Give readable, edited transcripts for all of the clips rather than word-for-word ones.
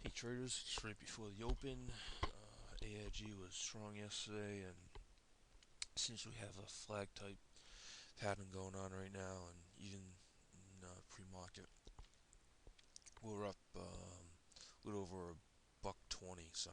Hey traders, it's right before the open. AIG was strong yesterday, and since we have a flag type pattern going on right now, and even in pre-market, we're up a little over a buck 20. So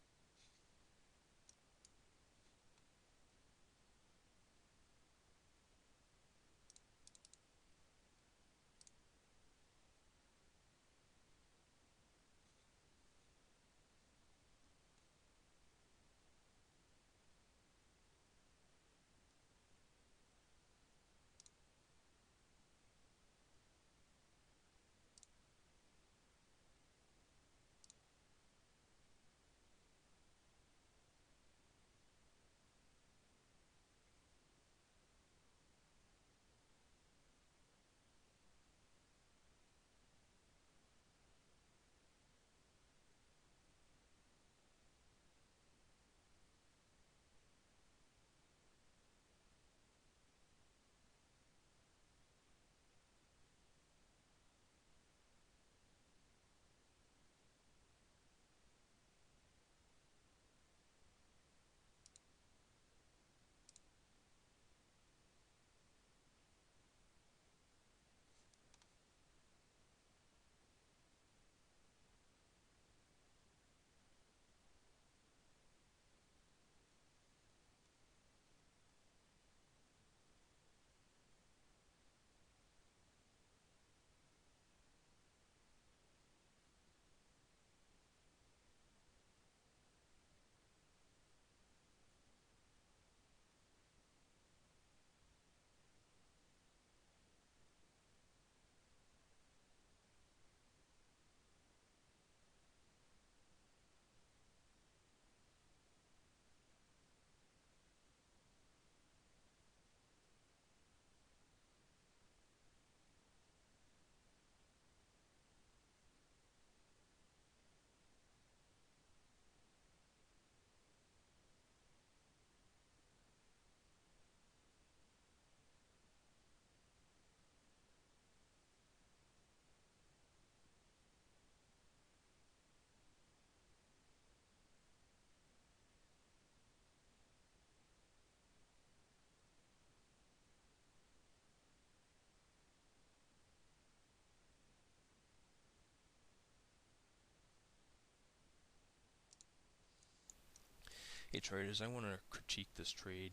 hey traders, I want to critique this trade.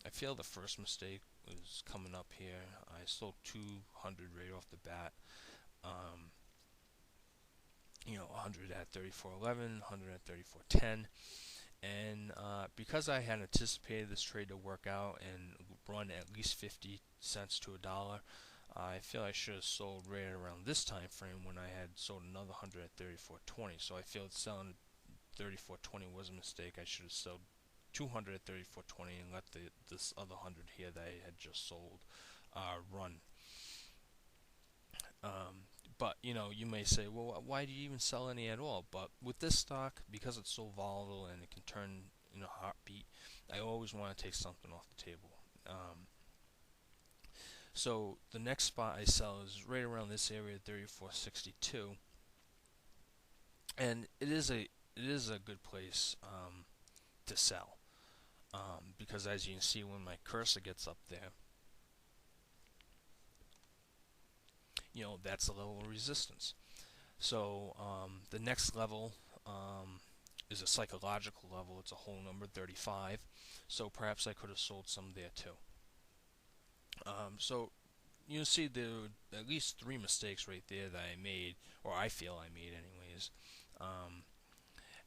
I feel the first mistake was coming up here. I sold 200 right off the bat. Um, 100 at 34.11, 100 at 34.10. And because I had anticipated this trade to work out and run at least 50 cents to a dollar, I feel I should have sold right around this time frame when I had sold another 100 at 34.20. So I feel selling 34.20 was a mistake. I should have sold 200 at 34.20 and let this other 100 here that I had just sold run. But you may say, well, why do you even sell any at all? But with this stock, because it's so volatile and it can turn in a heartbeat, I always want to take something off the table. So the next spot I sell is right around this area, 34.62, and it is a good place to sell because as you can see when my cursor gets up there, that's a level of resistance. So the next level is a psychological level. It's a whole number, 35. So perhaps I could have sold some there too. So you see there were at least three mistakes right there that I made, or I feel I made anyways.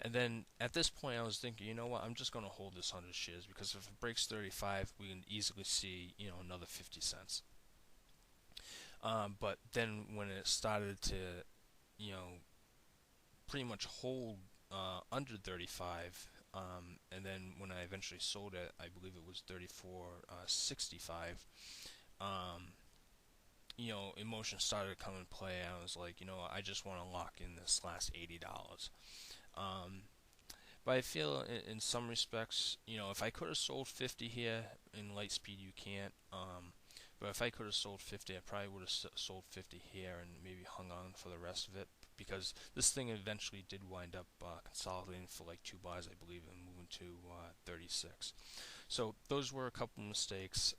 And then at this point I was thinking, you know what, I'm just going to hold this 100 shares because if it breaks 35, we can easily see, another 50 cents. But then when it started to, you know, pretty much hold under 35. And then when I eventually sold it, I believe it was 34.65. Emotion started to come in play. I was like, I just want to lock in this last $80. Um, but I feel in some respects, if I could have sold 50 here in light speed, you can't. But if I could have sold 50, I probably would have sold 50 here and maybe hung on for the rest of it. because this thing eventually did wind up consolidating for like two buys, I believe, and moving to 36. So those were a couple mistakes,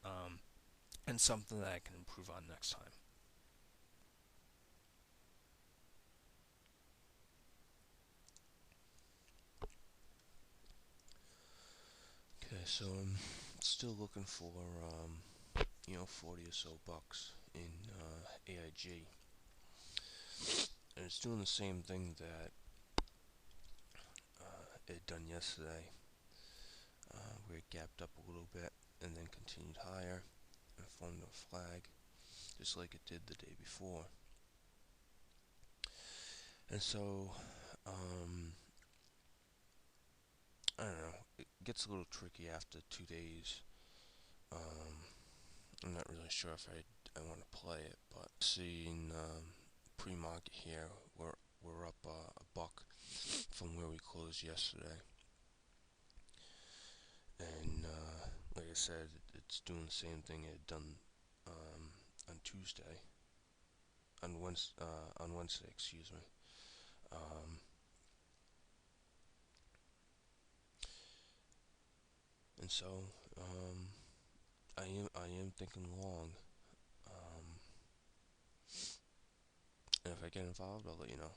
and something that I can improve on next time. Okay, so I'm still looking for 40 or so bucks in AIG, and it's doing the same thing that it had done yesterday, where it gapped up a little bit and then continued higher and formed a flag, just like it did the day before. And so, I don't know, it gets a little tricky after 2 days. I'm not really sure if I want to play it, but seeing pre-market here, we're up a buck from where we closed yesterday, and like I said, it's doing the same thing it had done on Tuesday, on Wednesday, excuse me. Um, and so I am thinking long, and if I get involved, I'll let you know.